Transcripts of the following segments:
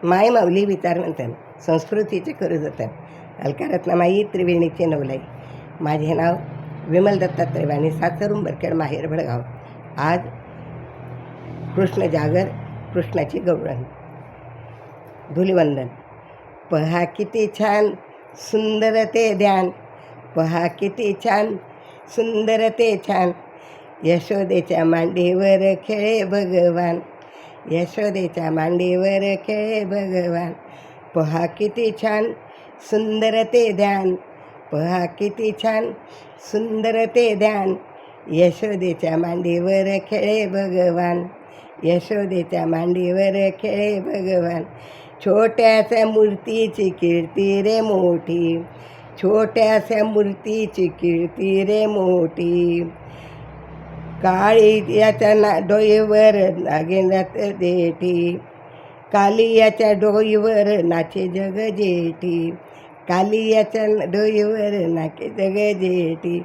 माय माऊली विचारवंतन संस्कृतीचे करू जतन अलकारत्नमाई त्रिवेणीचे नवलाई. माझे नाव विमल दत्तात्रय वाणी, सासर उंबरखेड, माहेर भडगाव. आज कृष्ण जागर, कृष्णाची गवळण, धुलिवंदन. पहा किती छान सुंदर ते ध्यान, पहा किती छान सुंदर ते छान. यशोदेच्या मांडीवर खेळे भगवान, यशोदेच्या मांडीवर खेळे भगवान. पहा किती छान सुंदर ते ध्यान, पहा किती छान सुंदर ते ध्यान. यशोदेच्या मांडीवर खेळे भगवान, यशोदेच्या मांडीवर खेळे भगवान. छोट्याशा मूर्तीची कीर्ती रे मोठी, छोट्याशा मूर्तीची कीर्ती रे मोठी. काळी याच्या डोईवर नागेंद्रात देठी, काली याच्या डोईवर नाचे जग जेठी, काली याच्या डोईवर नाचे जग जेठी.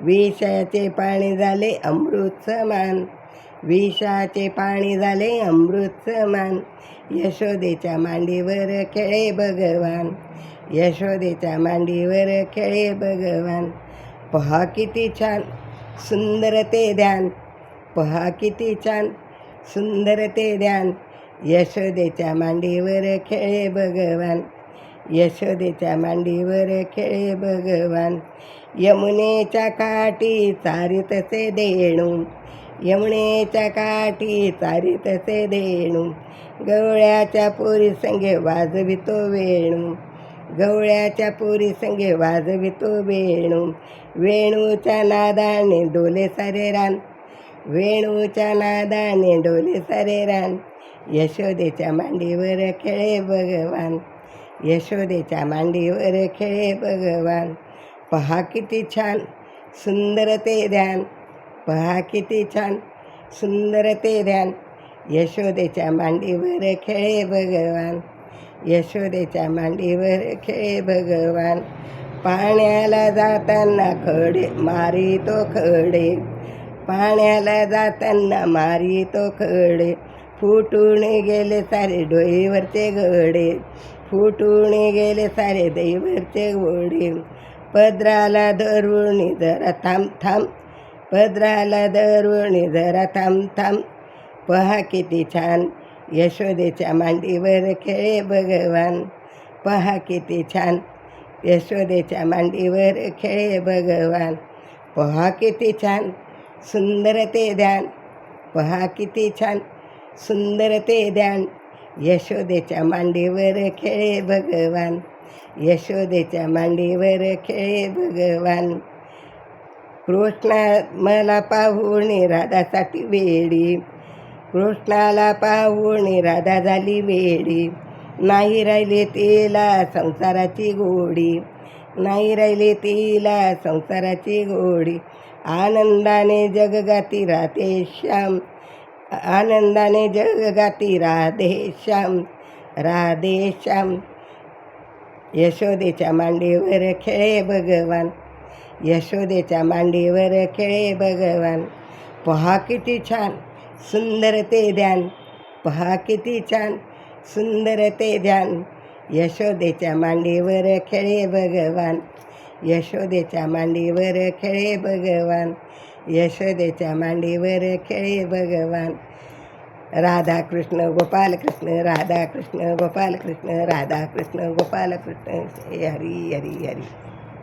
विषाचे पाणी झाले अमृत समान, विषाचे पाणी झाले अमृत समान. यशोदेच्या मांडीवर खेळे भगवान, यशोदेच्या मांडीवर खेळे भगवान. पहा किती छान सुंदर ते ध्यान, पहा किती छान सुंदर ते ध्यान. यशोदेच्या मांडीवर खेळे भगवान, यशोदेच्या मांडीवर खेळे भगवान. यमुनेच्या काठी चारितसे देणू, यमुनेच्या काठी चारितसे देणू. गवळ्याच्या पोरी संगे वाजवितो वेणू, गवळ्याच्या पोरी संगे वाजवितो वेणू. वेणूच्या नादाने डोले सारे रान, वेणूच्या नादाने डोले सारे रान. यशोदेच्या मांडीवर खेळे भगवान, यशोदेच्या मांडीवर खेळे भगवान. पहा किती छान सुंदर ते ध्यान, पहा किती छान सुंदर ते ध्यान. यशोदेच्या मांडीवर खेळे भगवान, यशोदेच्या मांडीवर खेळे भगवान. पाण्याला जाताना खडे मारितो खडे, पाण्याला जाताना मारितो खडे. फुटून गेले सारे डोईवरचे घडे, फुटून गेले सारे दैवरचे घोडे. पदराला धरून जरा थांब थांब, पदराला धरून जरा थांब थांब. पहा किती छान यशोदेच्या मांडीवर खेळे भगवान, पहा किती छान यशोदेच्या मांडीवर खेळे भगवान. पहा किती छान सुंदर ते ध्यान, पहा किती छान सुंदर ते ध्यान. यशोदेच्या मांडीवर खेळे भगवान, यशोदेच्या मांडीवर खेळे भगवान. कृष्णा मला पाहून राधासाठी वेडी, कृष्णाला पाहून राधा झाली वेडी. नाही राहिली तिला संसाराची गोडी, नाही राहिली तिला संसाराची गोडी. आनंदाने जगगाती राधे श्याम, आनंदाने जगगाती राधे श्याम, राधे श्याम. यशोदेच्या मांडीवर खेळे भगवान, यशोदेच्या मांडीवर खेळे भगवान. पहा किती छान सुंदर ते ध्यान, पहा किती छान सुंदर ते ध्यान. यशोदेच्या मांडीवर खेळे भगवान, यशोदेच्या मांडीवर खेळे भगवान, यशोदेच्या मांडीवर खेळे भगवान. राधा कृष्ण गोपाल कृष्ण, राधा कृष्ण गोपाल कृष्ण, राधा कृष्ण गोपाल कृष्ण. हरी हरी हरी.